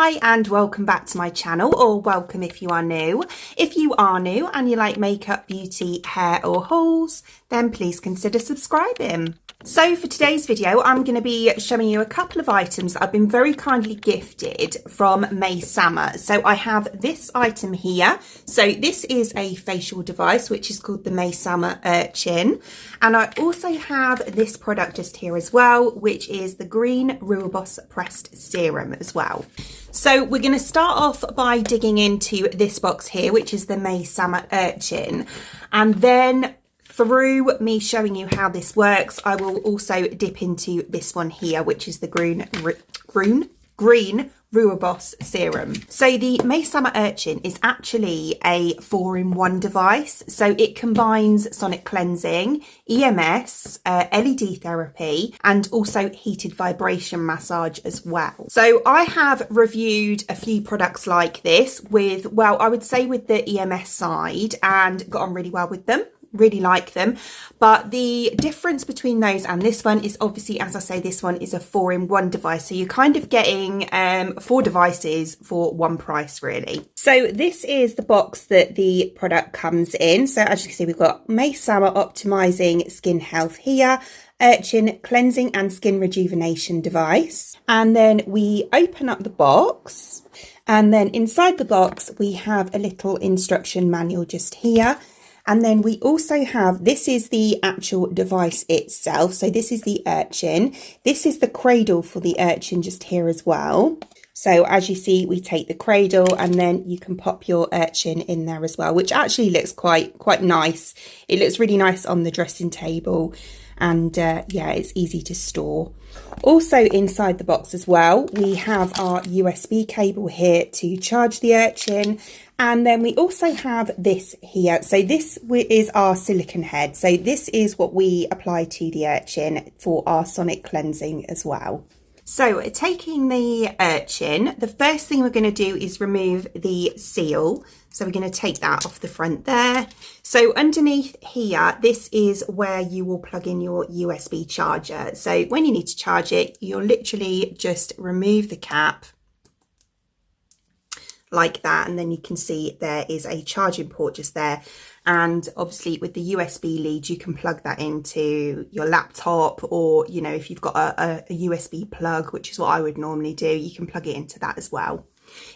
Hi and welcome back to my channel, or welcome if you are new. If you are new and you like makeup, beauty, hair or hauls, then please consider subscribing. So for today's video, I'm going to be showing you a couple of items that I've been very kindly gifted from MAYSAMA. So I have this item here. So this is a facial device, which is called the MAYSAMA Urchin. And I also have this product just here as well, which is the green Rooibos pressed serum as well. So we're going to start off by digging into this box here, which is the MAYSAMA Urchin. And then through me showing you how this works, I will also dip into this one here, which is the green Rooibos serum. So the MAYSAMA Urchin is actually a 4-in-1 device. So it combines sonic cleansing, EMS, LED therapy, and also heated vibration massage as well. So I have reviewed a few products like this with, well, I would say with the EMS side, and got on really well with them. Really like them, but the difference between those and this one is obviously, as I say, this one is a 4-in-1 device, so you're kind of getting 4 devices for one price really. So this is the box that the product comes in. So as you can see, we've got MAYSAMA Optimizing Skin Health here, Urchin Cleansing and Skin Rejuvenation Device, and then we open up the box, and then inside the box we have a little instruction manual just here. And then we also have, this is the actual device itself. So this is the Urchin. This is the cradle for the Urchin just here as well. So as you see, we take the cradle and then you can pop your Urchin in there as well, which actually looks quite nice. It looks really nice on the dressing table. And yeah, it's easy to store. Also inside the box as well, we have our USB cable here to charge the Urchin. And then we also have this here. So this is our silicone head. So this is what we apply to the Urchin for our sonic cleansing as well. So taking the Urchin, the first thing we're going to do is remove the seal. So we're going to take that off the front there. So underneath here, this is where you will plug in your USB charger. So when you need to charge it, you'll literally just remove the cap like that, and then you can see there is a charging port just there. And obviously with the USB lead, you can plug that into your laptop, or, you know, if you've got a USB plug, which is what I would normally do, you can plug it into that as well.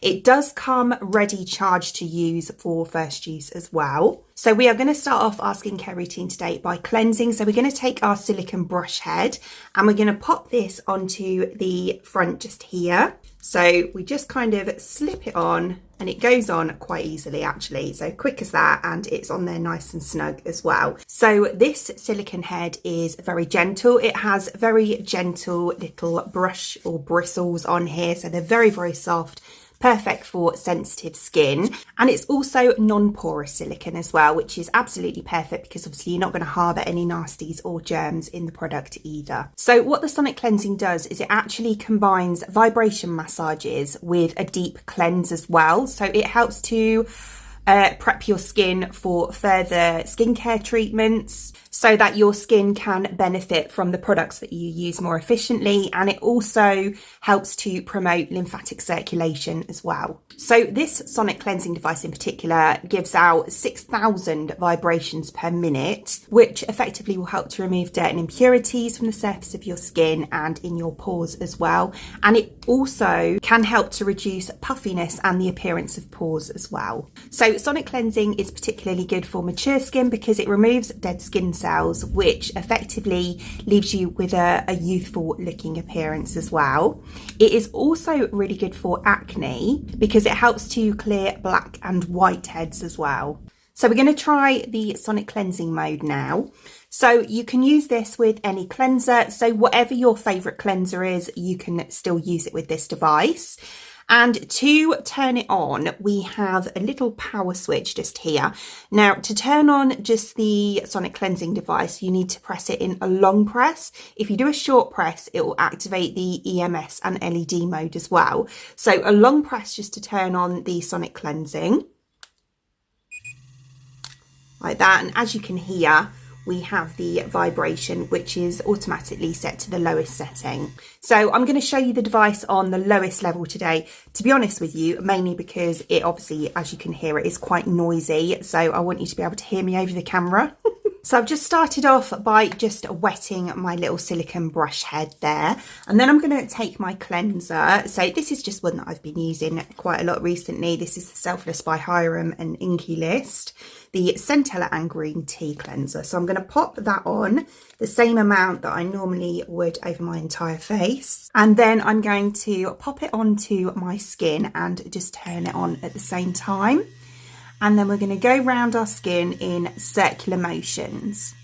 It does come ready charged to use for first use as well. So we are going to start off our skincare routine today by cleansing. So we're going to take our silicone brush head and we're going to pop this onto the front just here. So we just kind of slip it on, and it goes on quite easily actually. So quick as that, and it's on there nice and snug as well. So this silicone head is very gentle. It has very gentle little brush or bristles on here. So they're very soft. Perfect for sensitive skin, and it's also non-porous silicone as well, which is absolutely perfect because obviously you're not going to harbour any nasties or germs in the product either. So what the sonic cleansing does is it actually combines vibration massages with a deep cleanse as well. So it helps to prep your skin for further skincare treatments so that your skin can benefit from the products that you use more efficiently, and it also helps to promote lymphatic circulation as well. So this sonic cleansing device in particular gives out 6,000 vibrations per minute, which effectively will help to remove dirt and impurities from the surface of your skin and in your pores as well. And it also can help to reduce puffiness and the appearance of pores as well. So sonic cleansing is particularly good for mature skin because it removes dead skin cells, which effectively leaves you with a youthful looking appearance as well. It is also really good for acne because it helps to clear black and white heads as well. So we're going to try the sonic cleansing mode now. So you can use this with any cleanser. So whatever your favorite cleanser is, you can still use it with this device. And to turn it on, we have a little power switch just here. Now, to turn on just the sonic cleansing device, you need to press it in a long press. If you do a short press, it will activate the EMS and LED mode as well. So a long press just to turn on the sonic cleansing. Like that. And as you can hear, we have the vibration, which is automatically set to the lowest setting. So I'm going to show you the device on the lowest level today, to be honest with you, mainly because it obviously, as you can hear, it is quite noisy. So I want you to be able to hear me over the camera. So I've just started off by just wetting my little silicone brush head there. And then I'm going to take my cleanser. So this is just one that I've been using quite a lot recently. This is the Selfless by Hiram and Inky List, the Centella and Green Tea Cleanser. So I'm going to pop that on the same amount that I normally would over my entire face. And then I'm going to pop it onto my skin and just turn it on at the same time. And then we're going to go round our skin in circular motions.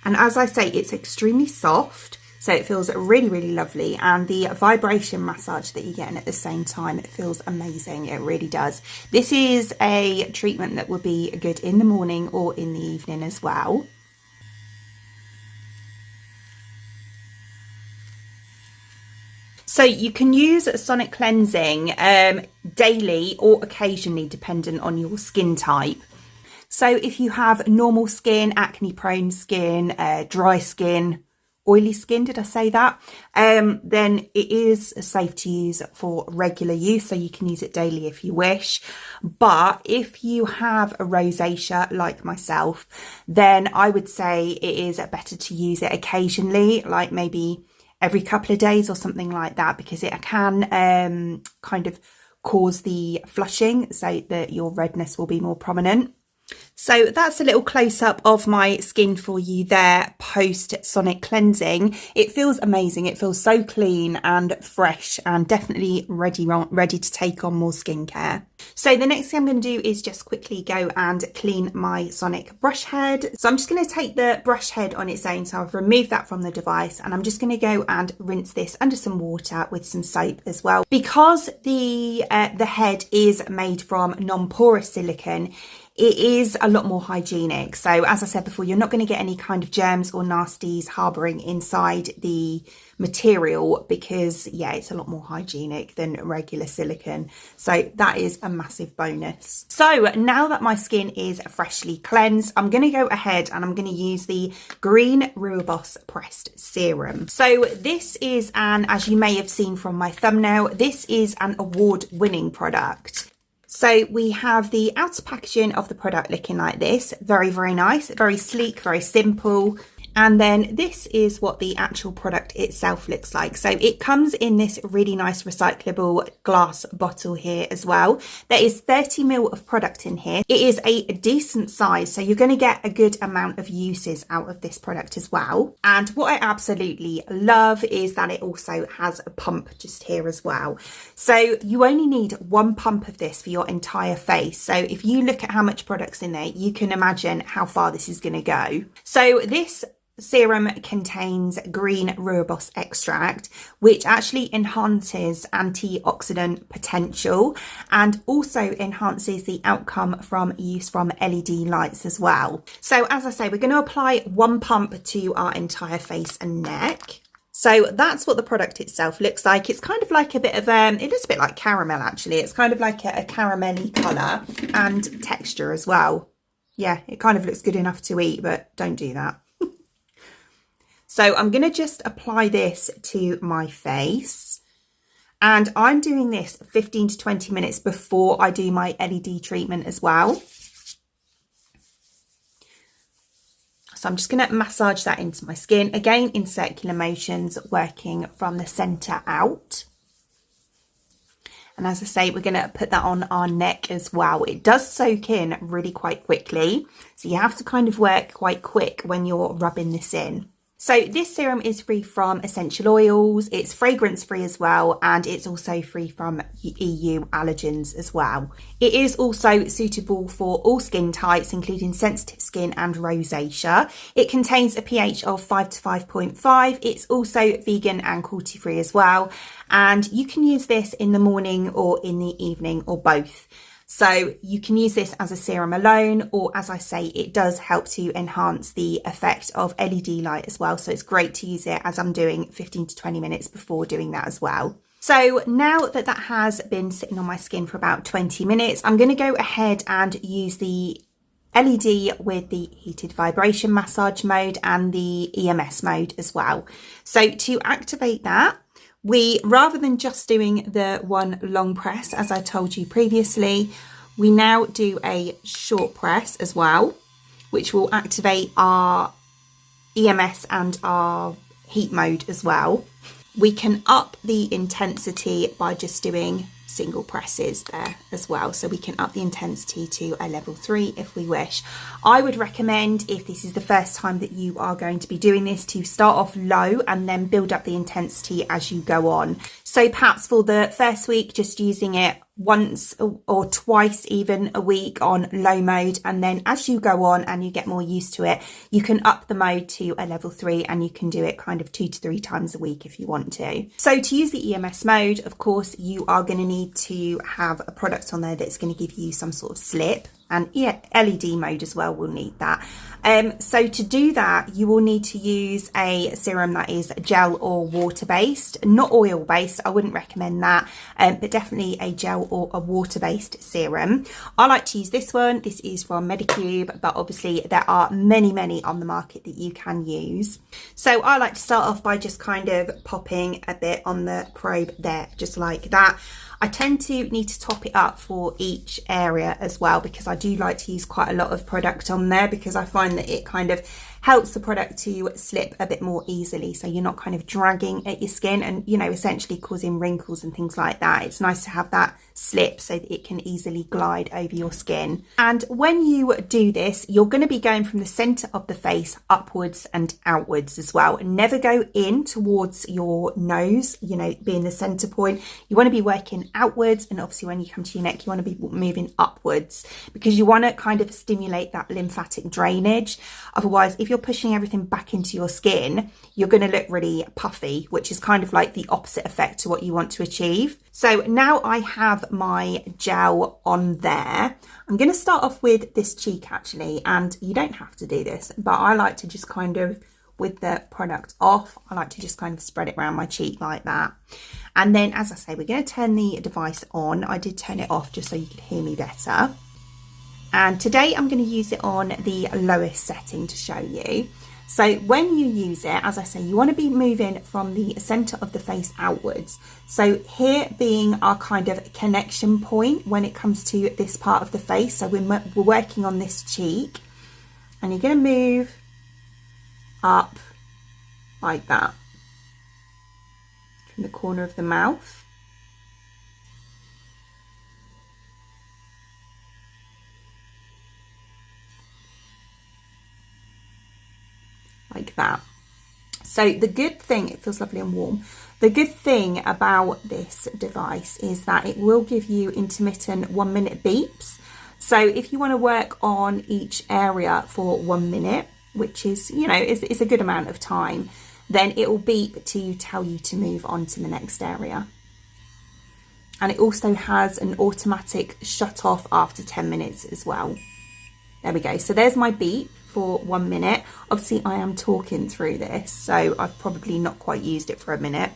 And as I say, it's extremely soft, so it feels really, really lovely. And the vibration massage that you're getting at the same time, it feels amazing. It really does. This is a treatment that would be good in the morning or in the evening as well. So you can use sonic cleansing daily or occasionally, dependent on your skin type. So if you have normal skin, acne prone skin, dry skin, oily skin, did I say that? Then it is safe to use for regular use. So you can use it daily if you wish. But if you have a rosacea like myself, then I would say it is better to use it occasionally, like maybe every couple of days or something like that, because it can kind of cause the flushing, so that your redness will be more prominent. So that's a little close-up of my skin for you there post sonic cleansing. It feels amazing. It feels so clean and fresh and definitely ready to take on more skincare. So the next thing I'm going to do is just quickly go and clean my sonic brush head. So I'm just going to take the brush head on its own. So I've removed that from the device, and I'm just going to go and rinse this under some water with some soap as well. Because the head is made from non-porous silicone, it is a lot more hygienic. So as I said before, you're not going to get any kind of germs or nasties harbouring inside the material, because yeah, it's a lot more hygienic than regular silicone. So that is a massive bonus. So now that my skin is freshly cleansed, I'm going to go ahead and I'm going to use the Green Rooibos Pressed Serum. So this is as you may have seen from my thumbnail, this is an award-winning product. So we have the outer packaging of the product looking like this. Very, very nice, very sleek, very simple. And then this is what the actual product itself looks like. So it comes in this really nice recyclable glass bottle here as well. There is 30 ml of product in here. It is a decent size, so you're going to get a good amount of uses out of this product as well. And what I absolutely love is that it also has a pump just here as well. So you only need one pump of this for your entire face. So if you look at how much product's in there, you can imagine how far this is going to go. So this serum contains green rooibos extract, which actually enhances antioxidant potential and also enhances the outcome from use from LED lights as well. So as I say, we're going to apply one pump to our entire face and neck. So that's what the product itself looks like. It's kind of like a bit of it looks a bit like caramel actually. It's kind of like a caramelly colour and texture as well. Yeah, it kind of looks good enough to eat, but don't do that. So I'm going to just apply this to my face, and I'm doing this 15 to 20 minutes before I do my LED treatment as well. So I'm just going to massage that into my skin, again in circular motions, working from the centre out. And as I say, we're going to put that on our neck as well. It does soak in really quite quickly, so you have to kind of work quite quick when you're rubbing this in. So this serum is free from essential oils, it's fragrance free as well, and it's also free from EU allergens as well. It is also suitable for all skin types, including sensitive skin and rosacea. It contains a pH of 5 to 5.5. It's also vegan and cruelty free as well. And you can use this in the morning or in the evening or both. So you can use this as a serum alone, or as I say, it does help to enhance the effect of LED light as well. So it's great to use it as I'm doing 15 to 20 minutes before doing that as well. So now that that has been sitting on my skin for about 20 minutes, I'm going to go ahead and use the LED with the heated vibration massage mode and the EMS mode as well. So to activate that, we, rather than just doing the one long press, as I told you previously, we now do a short press as well, which will activate our EMS and our heat mode as well. We can up the intensity by just doing single presses there as well. So we can up the intensity to a level 3 if we wish. I would recommend, if this is the first time that you are going to be doing this, to start off low and then build up the intensity as you go on. So perhaps for the first week, just using it once or twice even a week on low mode, and then as you go on and you get more used to it, you can up the mode to a level 3 and you can do it kind of 2 to 3 times a week if you want to. So to use the EMS mode, of course, you are going to need to have a product on there that's going to give you some sort of slip, and LED mode as well will need that. So to do that, you will need to use a serum that is gel or water based, not oil based. I wouldn't recommend that, but definitely a gel or a water based serum. I like to use this one. This is from Medicube, but obviously there are many on the market that you can use. So I like to start off by just kind of popping a bit on the probe there, just like that. I tend to need to top it up for each area as well, because I do like to use quite a lot of product on there, because I find that it kind of helps the product to slip a bit more easily, so you're not kind of dragging at your skin and, you know, essentially causing wrinkles and things like that. It's nice to have that slip so that it can easily glide over your skin. And when you do this, you're going to be going from the center of the face upwards and outwards as well, and never go in towards your nose, you know, being the center point. You want to be working outwards, and obviously when you come to your neck, you want to be moving upwards, because you want to kind of stimulate that lymphatic drainage. Otherwise, if you're pushing everything back into your skin, you're going to look really puffy, which is kind of like the opposite effect to what you want to achieve. So now I have my gel on there. I'm going to start off with this cheek actually, and you don't have to do this, but I like to just kind of, with the product off, I like to just kind of spread it around my cheek like that. And then, as I say, we're going to turn the device on. I did turn it off just so you could hear me better. And today I'm going to use it on the lowest setting to show you. So when you use it, as I say, you want to be moving from the center of the face outwards. So here being our kind of connection point when it comes to this part of the face. So we're working on this cheek, and you're going to move up like that from the corner of the mouth. Like that. So the good thing, it feels lovely and warm. The good thing about this device is that it will give you intermittent 1-minute beeps. So if you want to work on each area for 1 minute, which is, you know, is a good amount of time, then it will beep to tell you to move on to the next area. And it also has an automatic shut off after 10 minutes as well. There we go. So there's my beep for 1 minute. Obviously I am talking through this, so I've probably not quite used it for a minute.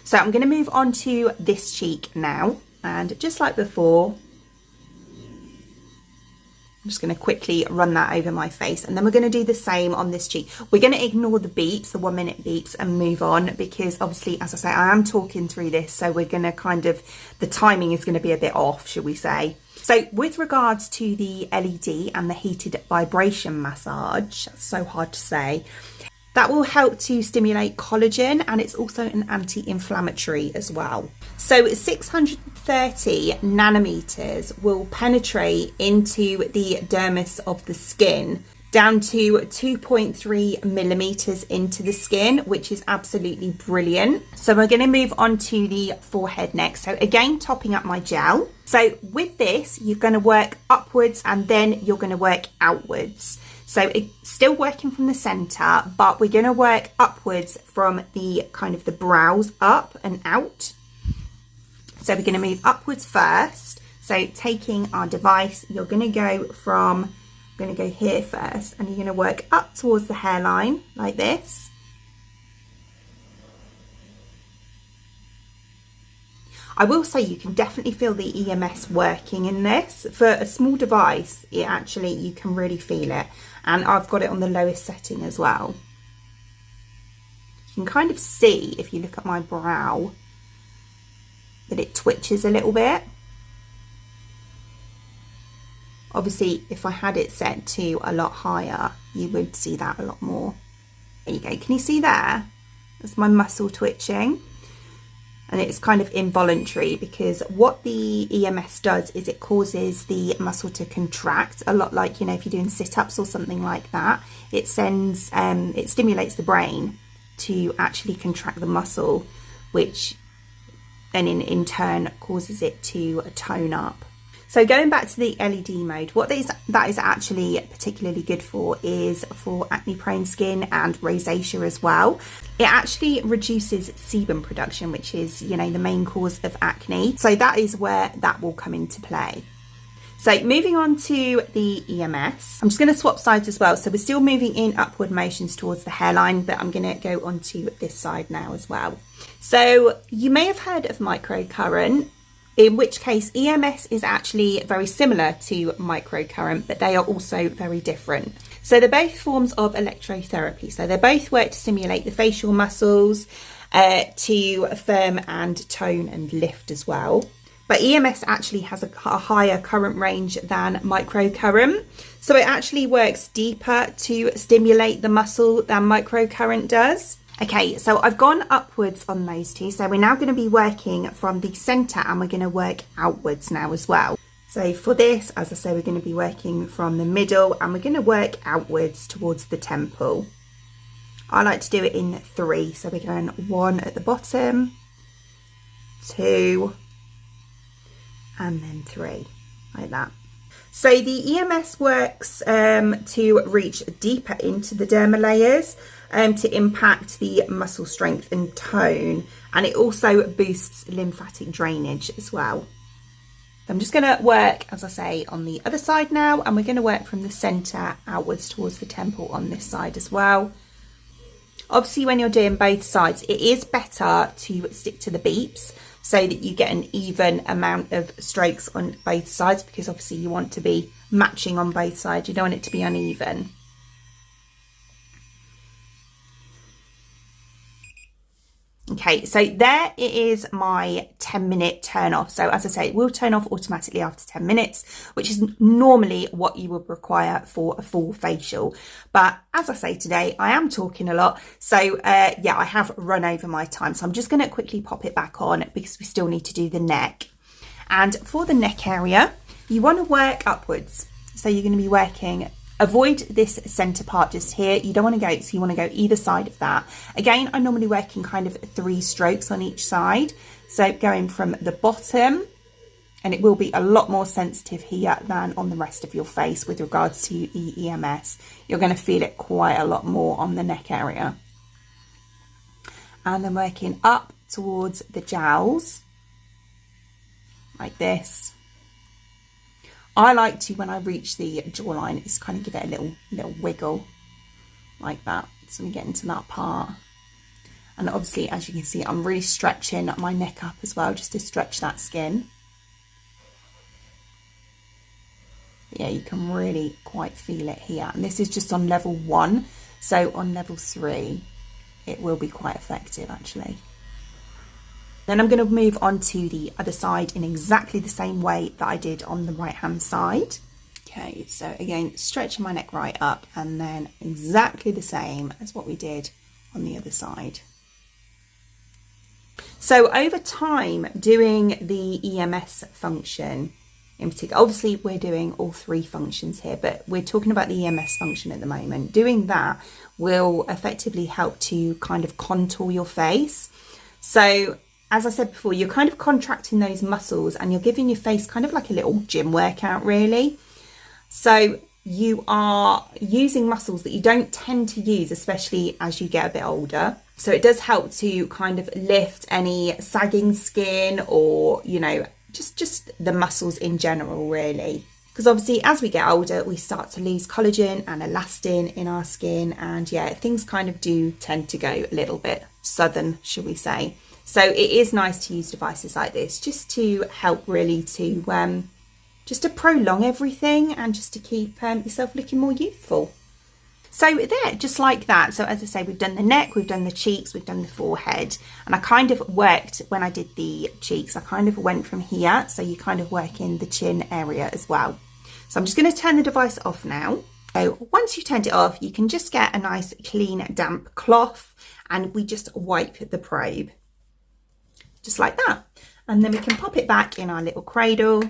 So I'm going to move on to this cheek now, and just like before, I'm just going to quickly run that over my face, and then we're going to do the same on this cheek. We're going to ignore the beeps, the 1 minute beeps, and move on, because obviously, as I say, I am talking through this, so we're going to kind of, the timing is going to be a bit off, should we say. So with regards to the LED and the heated vibration massage, that's so hard to say, that will help to stimulate collagen, and it's also an anti-inflammatory as well. So 630 nanometers will penetrate into the dermis of the skin, down to 2.3 millimeters into the skin, which is absolutely brilliant. So we're going to move on to the forehead next. So again, topping up my gel. So with this, you're going to work upwards and then you're going to work outwards. So it's still working from the center, but we're going to work upwards from the kind of the brows up and out. So we're going to move upwards first. So taking our device, you're going to go from, I'm going to go here first, and you're going to work up towards the hairline like this. I will say you can definitely feel the EMS working in this. For a small device, it actually, you can really feel it. And I've got it on the lowest setting as well. You can kind of see, if you look at my brow, that it twitches a little bit. Obviously, if I had it set to a lot higher, you would see that a lot more. There you go. Can you see there? That's my muscle twitching. And it's kind of involuntary, because what the EMS does is it causes the muscle to contract, a lot like, you know, if you're doing sit-ups or something like that. It sends, it stimulates the brain to actually contract the muscle, which then in turn causes it to tone up. So going back to the LED mode, what that is actually particularly good for is for acne prone skin and rosacea as well. It actually reduces sebum production, which is, you know, the main cause of acne. So that is where that will come into play. So moving on to the EMS, I'm just going to swap sides as well. So we're still moving in upward motions towards the hairline, but I'm going to go onto this side now as well. So you may have heard of microcurrent, in which case EMS is actually very similar to microcurrent, but they are also very different. So they're both forms of electrotherapy. So they both work to stimulate the facial muscles, to firm and tone and lift as well. But EMS actually has a higher current range than microcurrent. So it actually works deeper to stimulate the muscle than microcurrent does. Okay, so I've gone upwards on those two. So we're now going to be working from the centre, and we're going to work outwards now as well. So for this, as I say, we're going to be working from the middle, and we're going to work outwards towards the temple. I like to do it in 3. So we're going 1 at the bottom, 2, and then 3, like that. So the EMS works to reach deeper into the dermal layers, to impact the muscle strength and tone, and it also boosts lymphatic drainage as well. I'm just going to work, as I say, on the other side now, and we're going to work from the centre outwards towards the temple on this side as well. Obviously, when you're doing both sides, it is better to stick to the beeps so that you get an even amount of strokes on both sides, because obviously you want to be matching on both sides. You don't want it to be uneven. Okay, so there it is, my 10-minute turn off. So as I say, it will turn off automatically after 10 minutes, which is normally what you would require for a full facial. But as I say today, I am talking a lot. So yeah, I have run over my time. So I'm just going to quickly pop it back on, because we still need to do the neck. And for the neck area, you want to work upwards. So you're going to be working, avoid this center part just here. You don't want to go, so you want to go either side of that. Again, I'm normally working kind of 3 strokes on each side. So going from the bottom, and it will be a lot more sensitive here than on the rest of your face with regards to the EMS. You're going to feel it quite a lot more on the neck area. And then working up towards the jowls, like this. I like to, when I reach the jawline, just kind of give it a little wiggle like that. So we get into that part. And obviously, as you can see, I'm really stretching my neck up as well, just to stretch that skin. But yeah, you can really quite feel it here. And this is just on level 1. So on level 3, it will be quite effective actually. Then I'm going to move on to the other side in exactly the same way that I did on the right hand side. Okay, so again, stretching my neck right up, and then exactly the same as what we did on the other side. So over time, doing the EMS function in particular, obviously we're doing all 3 functions here, but we're talking about the EMS function at the moment. Doing that will effectively help to kind of contour your face. So as I said before, you're kind of contracting those muscles, and you're giving your face kind of like a little gym workout really. So you are using muscles that you don't tend to use, especially as you get a bit older. So it does help to kind of lift any sagging skin, or, you know, just the muscles in general really. Because obviously as we get older, we start to lose collagen and elastin in our skin, and yeah, things kind of do tend to go a little bit southern, shall we say. So it is nice to use devices like this just to help really to just to prolong everything and just to keep yourself looking more youthful. So there, just like that. So as I say, we've done the neck, we've done the cheeks, we've done the forehead. And I kind of worked, when I did the cheeks, I kind of went from here. So you kind of work in the chin area as well. So I'm just going to turn the device off now. So once you've turned it off, you can just get a nice clean damp cloth and we just wipe the probe. Just like that. And then we can pop it back in our little cradle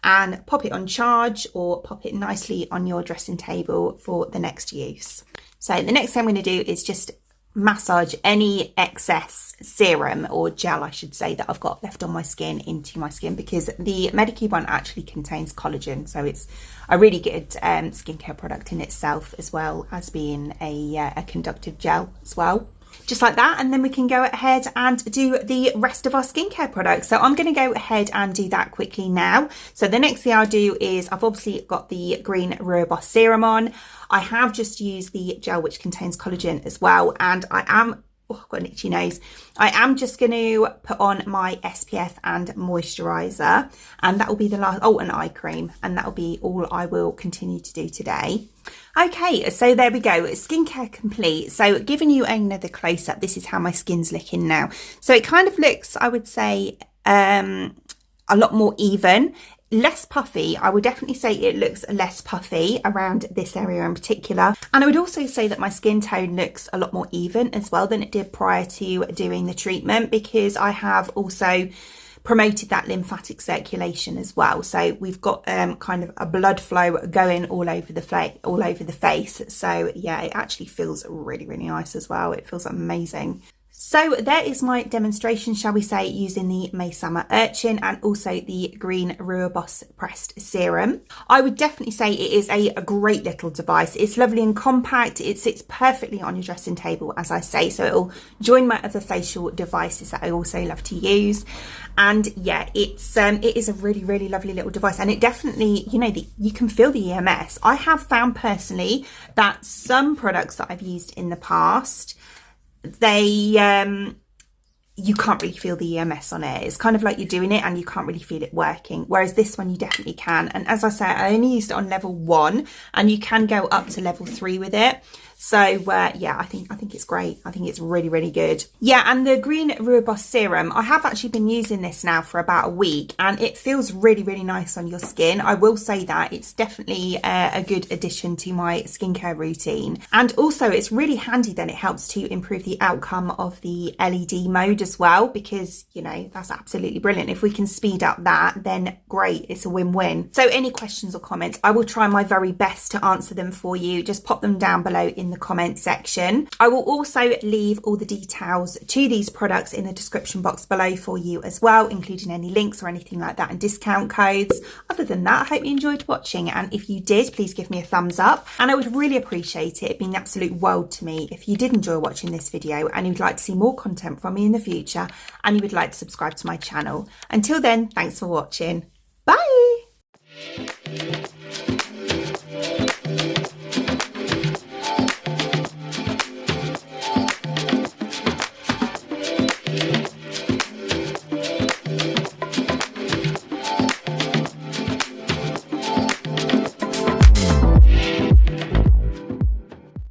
and pop it on charge or pop it nicely on your dressing table for the next use. So the next thing I'm going to do is just massage any excess serum or gel, I should say, that I've got left on my skin into my skin, because the Medicube one actually contains collagen. So it's a really good skincare product in itself, as well as being a conductive gel as well. Just like that, and then we can go ahead and do the rest of our skincare products. So I'm going to go ahead and do that quickly now. So the next thing I'll do is, I've obviously got the green Rooibos serum on. I have just used the gel which contains collagen as well, and I am, oh, I've got an itchy nose. I am just going to put on my SPF and moisturiser, and that will be the last, oh, an eye cream, and that will be all I will continue to do today. Okay, so there we go, skincare complete. So giving you another close-up, this is how my skin's looking now. So it kind of looks, I would say, a lot more even, less puffy. I would definitely say it looks less puffy around this area in particular. And I would also say that my skin tone looks a lot more even as well than it did prior to doing the treatment, because I have also promoted that lymphatic circulation as well. So we've got kind of a blood flow going all over the face. So yeah, it actually feels really, really nice as well. It feels amazing. So there is my demonstration, shall we say, using the MAYSAMA Urchin and also the green Rooibos pressed serum. I would definitely say it is a great little device. It's lovely and compact. It sits perfectly on your dressing table, as I say, so it'll join my other facial devices that I also love to use. And yeah, it is a really, really lovely little device, and it definitely, you know, you can feel the EMS. I have found personally that some products that I've used in the past, you can't really feel the EMS on it. It's kind of like you're doing it and you can't really feel it working, whereas this one you definitely can. And as I say, I only used it on level 1, and you can go up to level 3 with it. So yeah, I think it's great. I think it's really, really good. Yeah, and the green Rooibos serum, I have actually been using this now for about a week, and it feels really, really nice on your skin. I will say that it's definitely a good addition to my skincare routine. And also it's really handy that it helps to improve the outcome of the LED mode as well, because, you know, that's absolutely brilliant. If we can speed up that, then great, it's a win-win. So any questions or comments, I will try my very best to answer them for you. Just pop them down below in the comment section. I will also leave all the details to these products in the description box below for you as well, including any links or anything like that and discount codes. Other than that, I hope you enjoyed watching, and if you did, please give me a thumbs up, and I would really appreciate it. It'd be an absolute world to me if you did enjoy watching this video and you'd like to see more content from me in the future, and you would like to subscribe to my channel. Until then, thanks for watching. Bye.